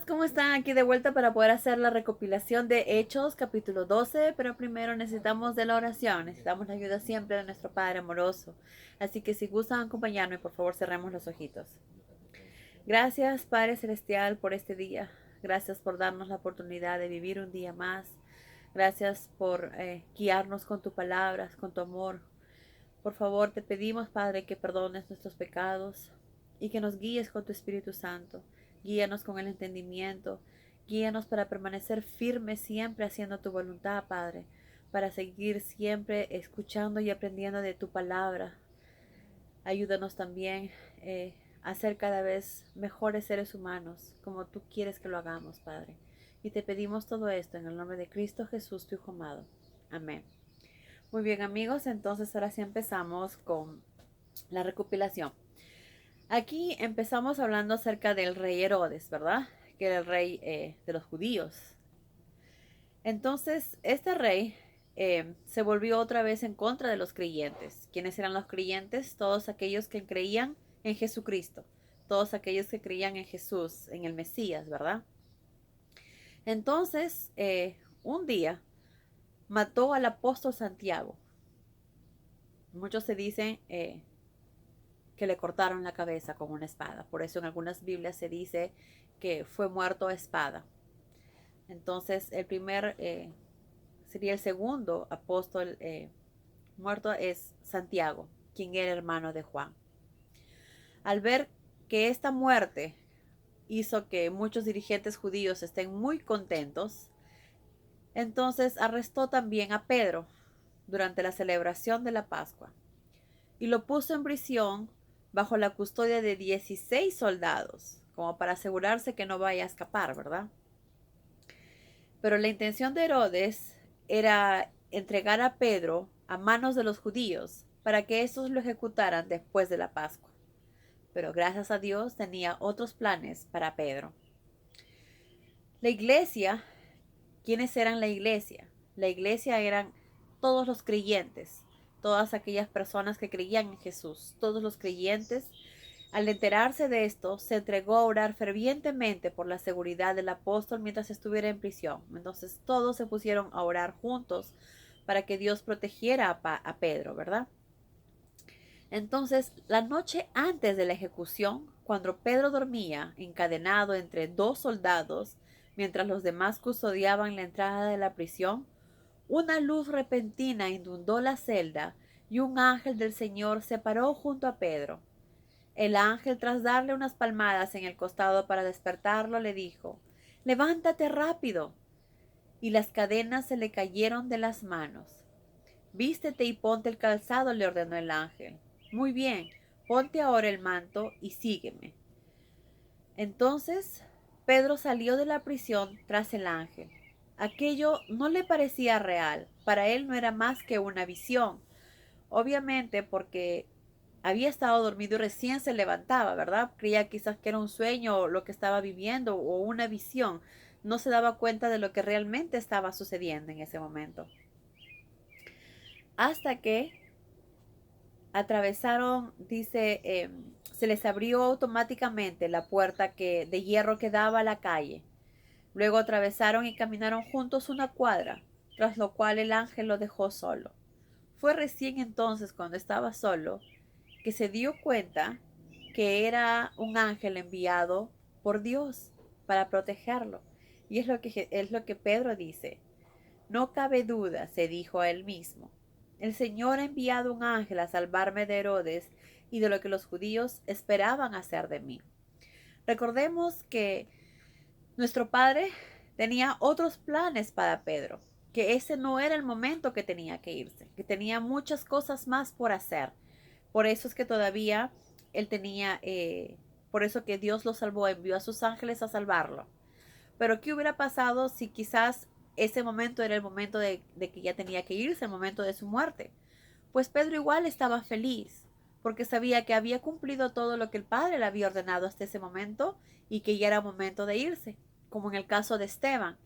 ¿cómo están? Aquí de vuelta para poder hacer la recopilación de Hechos, capítulo 12, pero primero necesitamos de la oración, necesitamos la ayuda siempre de nuestro Padre amoroso. Así que si gustan acompañarme, por favor cerremos los ojitos. Gracias, Padre Celestial, por este día. Gracias por darnos la oportunidad de vivir un día más. Gracias por guiarnos con tu palabra, con tu amor. Por favor, te pedimos, Padre, que perdones nuestros pecados y que nos guíes con tu Espíritu Santo. Guíanos con el entendimiento. Guíanos para permanecer firmes siempre haciendo tu voluntad, Padre, para seguir siempre escuchando y aprendiendo de tu palabra. Ayúdanos también a ser cada vez mejores seres humanos, como tú quieres que lo hagamos, Padre. Y te pedimos todo esto en el nombre de Cristo Jesús, tu Hijo amado. Amén. Muy bien, amigos, entonces ahora sí empezamos con la recopilación. Aquí empezamos hablando acerca del rey Herodes, ¿verdad? Que era el rey de los judíos. Entonces, este rey se volvió otra vez en contra de los creyentes. ¿Quiénes eran los creyentes? Todos aquellos que creían en Jesucristo. Todos aquellos que creían en Jesús, en el Mesías, ¿verdad? Entonces, un día mató al apóstol Santiago. Muchos se dicen que le cortaron la cabeza con una espada. Por eso en algunas Biblias se dice que fue muerto a espada. Entonces, sería el segundo apóstol muerto es Santiago, quien era hermano de Juan. Al ver que esta muerte hizo que muchos dirigentes judíos estén muy contentos, entonces arrestó también a Pedro durante la celebración de la Pascua y lo puso en prisión bajo la custodia de 16 soldados, como para asegurarse que no vaya a escapar, ¿verdad? Pero la intención de Herodes era entregar a Pedro a manos de los judíos para que estos lo ejecutaran después de la Pascua. Pero gracias a Dios tenía otros planes para Pedro. La iglesia, ¿quiénes eran la iglesia? La iglesia eran todos los creyentes, todas aquellas personas que creían en Jesús, todos los creyentes. Al enterarse de esto, se entregó a orar fervientemente por la seguridad del apóstol mientras estuviera en prisión. Entonces todos se pusieron a orar juntos para que Dios protegiera a Pedro, ¿verdad? Entonces, la noche antes de la ejecución, cuando Pedro dormía encadenado entre dos soldados, mientras los demás custodiaban la entrada de la prisión, una luz repentina inundó la celda y un ángel del Señor se paró junto a Pedro. El ángel, tras darle unas palmadas en el costado para despertarlo, le dijo: «Levántate rápido». Y las cadenas se le cayeron de las manos. «Vístete y ponte el calzado», le ordenó el ángel. «Muy bien, ponte ahora el manto y sígueme». Entonces Pedro salió de la prisión tras el ángel. Aquello no le parecía real, para él no era más que una visión. Obviamente porque había estado dormido y recién se levantaba, ¿verdad? Creía quizás que era un sueño lo que estaba viviendo o una visión. No se daba cuenta de lo que realmente estaba sucediendo en ese momento. Hasta que atravesaron, dice, se les abrió automáticamente la puerta de hierro que daba a la calle. Luego atravesaron y caminaron juntos una cuadra, tras lo cual el ángel lo dejó solo. Fue recién entonces, cuando estaba solo, que se dio cuenta que era un ángel enviado por Dios para protegerlo. Y es lo que Pedro dice. «No cabe duda», se dijo a él mismo. «El Señor ha enviado un ángel a salvarme de Herodes y de lo que los judíos esperaban hacer de mí». Recordemos que nuestro Padre tenía otros planes para Pedro, que ese no era el momento que tenía que irse, que tenía muchas cosas más por hacer. Por eso es que todavía él tenía, por eso que Dios lo salvó, envió a sus ángeles a salvarlo. Pero ¿qué hubiera pasado si quizás ese momento era el momento de que ya tenía que irse, el momento de su muerte? Pues Pedro igual estaba feliz, porque sabía que había cumplido todo lo que el Padre le había ordenado hasta ese momento y que ya era momento de irse, como en el caso de Esteban.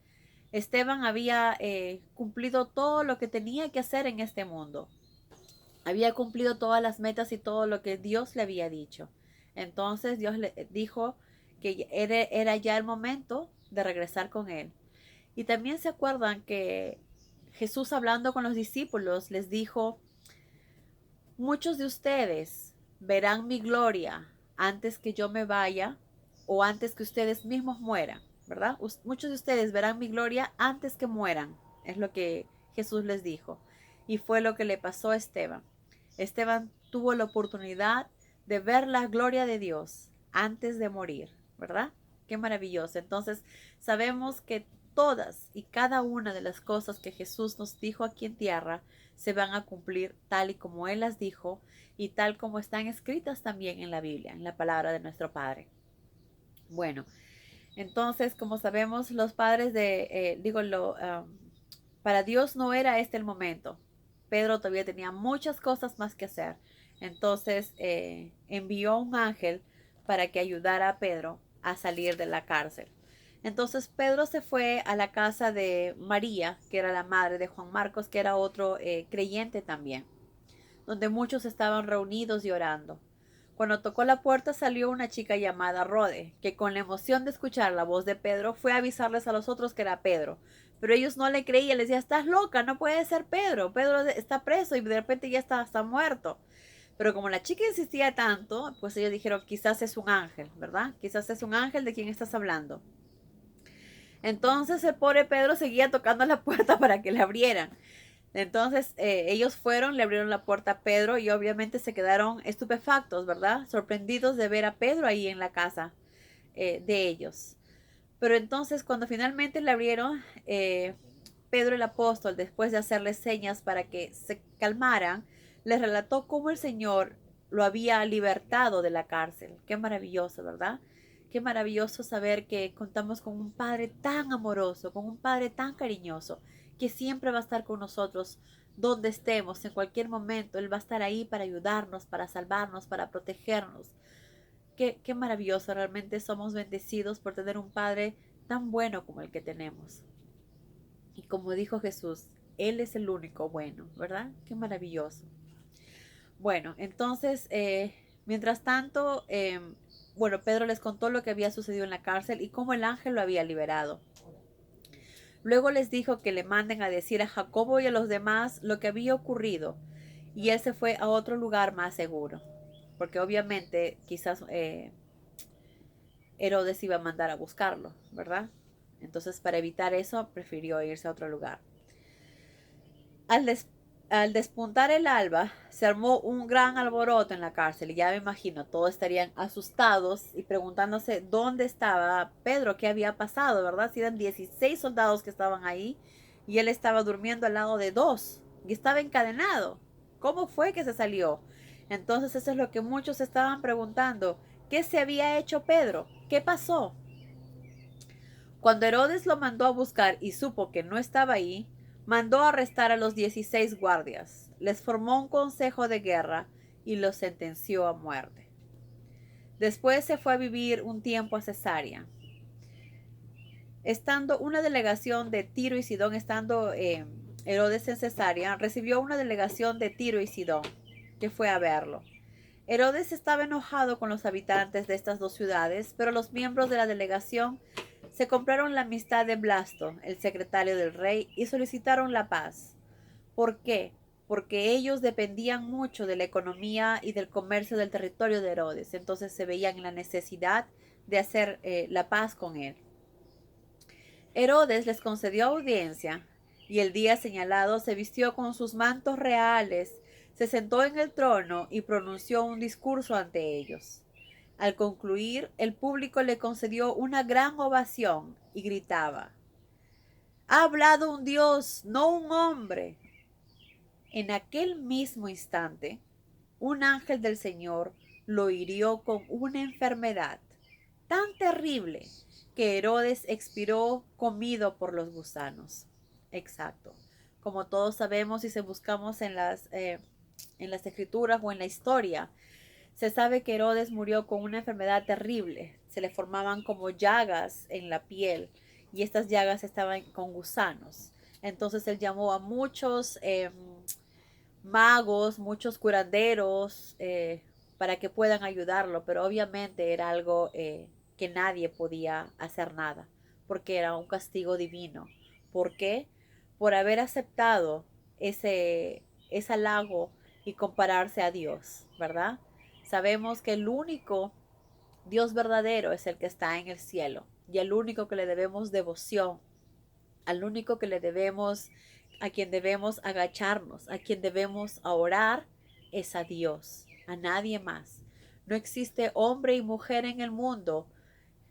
Esteban había cumplido todo lo que tenía que hacer en este mundo. Había cumplido todas las metas y todo lo que Dios le había dicho. Entonces Dios le dijo que era ya el momento de regresar con él. Y también se acuerdan que Jesús, hablando con los discípulos, les dijo: muchos de ustedes verán mi gloria antes que yo me vaya, o antes que ustedes mismos mueran, ¿verdad? Muchos de ustedes verán mi gloria antes que mueran, es lo que Jesús les dijo. Y fue lo que le pasó a Esteban. Esteban tuvo la oportunidad de ver la gloria de Dios antes de morir, ¿verdad? Qué maravilloso. Entonces, sabemos que todas y cada una de las cosas que Jesús nos dijo aquí en tierra se van a cumplir tal y como Él las dijo y tal como están escritas también en la Biblia, en la palabra de nuestro Padre. Bueno, entonces, como sabemos, los padres para Dios no era este el momento. Pedro todavía tenía muchas cosas más que hacer. Entonces envió un ángel para que ayudara a Pedro a salir de la cárcel. Entonces Pedro se fue a la casa de María, que era la madre de Juan Marcos, que era otro creyente también, donde muchos estaban reunidos y orando. Cuando tocó la puerta salió una chica llamada Rode, que con la emoción de escuchar la voz de Pedro fue a avisarles a los otros que era Pedro. Pero ellos no le creían, les decía: estás loca, no puede ser Pedro, Pedro está preso y de repente ya está muerto. Pero como la chica insistía tanto, pues ellos dijeron: quizás es un ángel, ¿verdad? Quizás es un ángel de quien estás hablando. Entonces el pobre Pedro seguía tocando la puerta para que le abrieran. Entonces ellos fueron, le abrieron la puerta a Pedro y obviamente se quedaron estupefactos, ¿verdad? Sorprendidos de ver a Pedro ahí en la casa de ellos. Pero entonces cuando finalmente le abrieron, Pedro el apóstol, después de hacerles señas para que se calmaran, les relató cómo el Señor lo había libertado de la cárcel. Qué maravilloso, ¿verdad? Qué maravilloso saber que contamos con un Padre tan amoroso, con un Padre tan cariñoso, que siempre va a estar con nosotros donde estemos, en cualquier momento. Él va a estar ahí para ayudarnos, para salvarnos, para protegernos. Qué maravilloso, realmente somos bendecidos por tener un Padre tan bueno como el que tenemos. Y como dijo Jesús, Él es el único bueno, ¿verdad? Qué maravilloso. Bueno, entonces, mientras tanto, bueno, Pedro les contó lo que había sucedido en la cárcel y cómo el ángel lo había liberado. Luego les dijo que le manden a decir a Jacobo y a los demás lo que había ocurrido, y él se fue a otro lugar más seguro, porque obviamente quizás Herodes iba a mandar a buscarlo, ¿verdad? Entonces, para evitar eso, prefirió irse a otro lugar. Al, des al despuntar el alba, se armó un gran alboroto en la cárcel y ya me imagino, todos estarían asustados y preguntándose dónde estaba Pedro, qué había pasado, ¿verdad? Si eran 16 soldados que estaban ahí y él estaba durmiendo al lado de dos y estaba encadenado. ¿Cómo fue que se salió? Entonces eso es lo que muchos estaban preguntando. ¿Qué se había hecho Pedro? ¿Qué pasó? Cuando Herodes lo mandó a buscar y supo que no estaba ahí, mandó arrestar a los 16 guardias, les formó un consejo de guerra y los sentenció a muerte. Después se fue a vivir un tiempo a Cesarea. Estando una delegación de Tiro y Sidón, estando Herodes en Cesarea, recibió una delegación de Tiro y Sidón que fue a verlo. Herodes estaba enojado con los habitantes de estas dos ciudades, pero los miembros de la delegación se compraron la amistad de Blasto, el secretario del rey, y solicitaron la paz. ¿Por qué? Porque ellos dependían mucho de la economía y del comercio del territorio de Herodes, entonces se veían en la necesidad de hacer la paz con él. Herodes les concedió audiencia y el día señalado se vistió con sus mantos reales, se sentó en el trono y pronunció un discurso ante ellos. Al concluir, el público le concedió una gran ovación y gritaba: «Ha hablado un Dios, no un hombre». En aquel mismo instante, un ángel del Señor lo hirió con una enfermedad tan terrible que Herodes expiró comido por los gusanos. Exacto. Como todos sabemos y si buscamos en las escrituras o en la historia, se sabe que Herodes murió con una enfermedad terrible. Se le formaban como llagas en la piel y estas llagas estaban con gusanos. Entonces él llamó a muchos magos, muchos curanderos para que puedan ayudarlo, pero obviamente era algo que nadie podía hacer nada, porque era un castigo divino. ¿Por qué? Por haber aceptado ese halago y compararse a Dios, ¿verdad? Sabemos que el único Dios verdadero es el que está en el cielo y el único que le debemos devoción, al único que le debemos, a quien debemos agacharnos, a quien debemos orar, es a Dios, a nadie más. No existe hombre y mujer en el mundo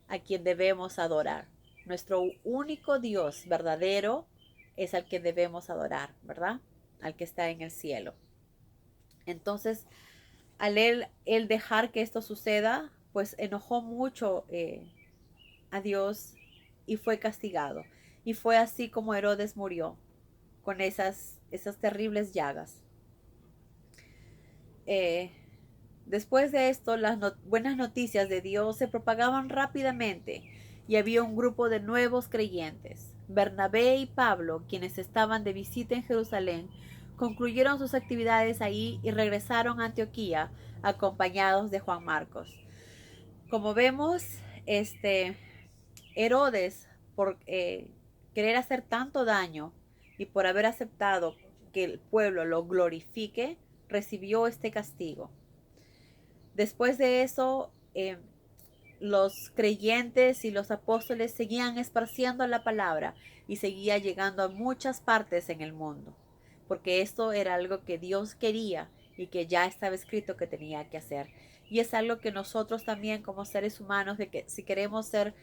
a quien debemos adorar. Nuestro único Dios verdadero es al que debemos adorar, ¿verdad? Al que está en el cielo. Entonces, al él dejar que esto suceda, pues enojó mucho a Dios y fue castigado. Y fue así como Herodes murió, con esas terribles llagas. Eh, Después de esto, las buenas noticias de Dios se propagaban rápidamente y había un grupo de nuevos creyentes. Bernabé y Pablo, quienes estaban de visita en Jerusalén, concluyeron sus actividades ahí y regresaron a Antioquía acompañados de Juan Marcos. Como vemos, Herodes, por querer hacer tanto daño y por haber aceptado que el pueblo lo glorifique, recibió este castigo. Después de eso, los creyentes y los apóstoles seguían esparciendo la palabra y seguía llegando a muchas partes en el mundo, porque esto era algo que Dios quería y que ya estaba escrito que tenía que hacer. Y es algo que nosotros también como seres humanos, de que si queremos ser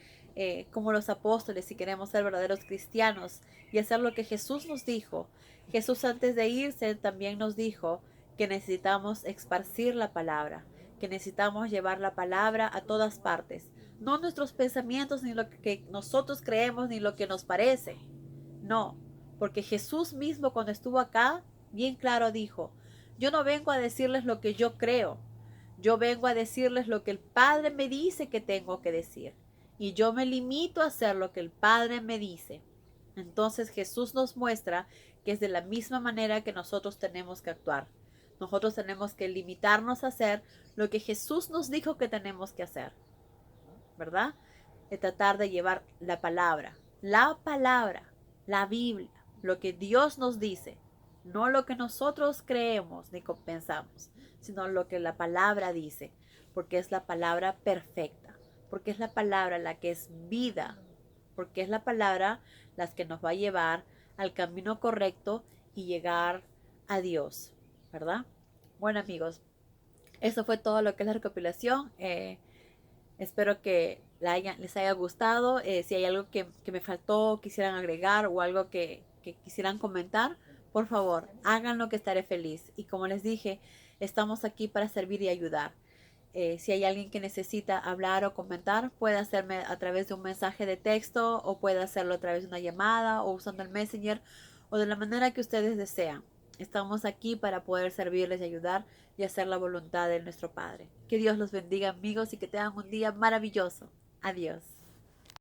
como los apóstoles, si queremos ser verdaderos cristianos y hacer lo que Jesús nos dijo, Jesús antes de irse también nos dijo que necesitamos esparcir la palabra, que necesitamos llevar la palabra a todas partes. No nuestros pensamientos, ni lo que nosotros creemos, ni lo que nos parece. No, porque Jesús mismo cuando estuvo acá, bien claro dijo, yo no vengo a decirles lo que yo creo, yo vengo a decirles lo que el Padre me dice que tengo que decir. Y yo me limito a hacer lo que el Padre me dice. Entonces Jesús nos muestra que es de la misma manera que nosotros tenemos que actuar. Nosotros tenemos que limitarnos a hacer lo que Jesús nos dijo que tenemos que hacer, ¿verdad? De tratar de llevar la palabra, la Biblia, lo que Dios nos dice, no lo que nosotros creemos ni pensamos, sino lo que la palabra dice, porque es la palabra perfecta, porque es la palabra la que es vida, porque es la palabra la que nos va a llevar al camino correcto y llegar a Dios, ¿verdad? Bueno, amigos, eso fue todo lo que es la recopilación. Espero que les haya gustado. Si hay algo que me faltó, quisieran agregar o algo que quisieran comentar, por favor, háganlo que estaré feliz. Y como les dije, estamos aquí para servir y ayudar. Si hay alguien que necesita hablar o comentar, puede hacerme a través de un mensaje de texto o puede hacerlo a través de una llamada o usando el Messenger o de la manera que ustedes desean. Estamos aquí para poder servirles y ayudar y hacer la voluntad de nuestro Padre. Que Dios los bendiga, amigos, y que tengan un día maravilloso. Adiós.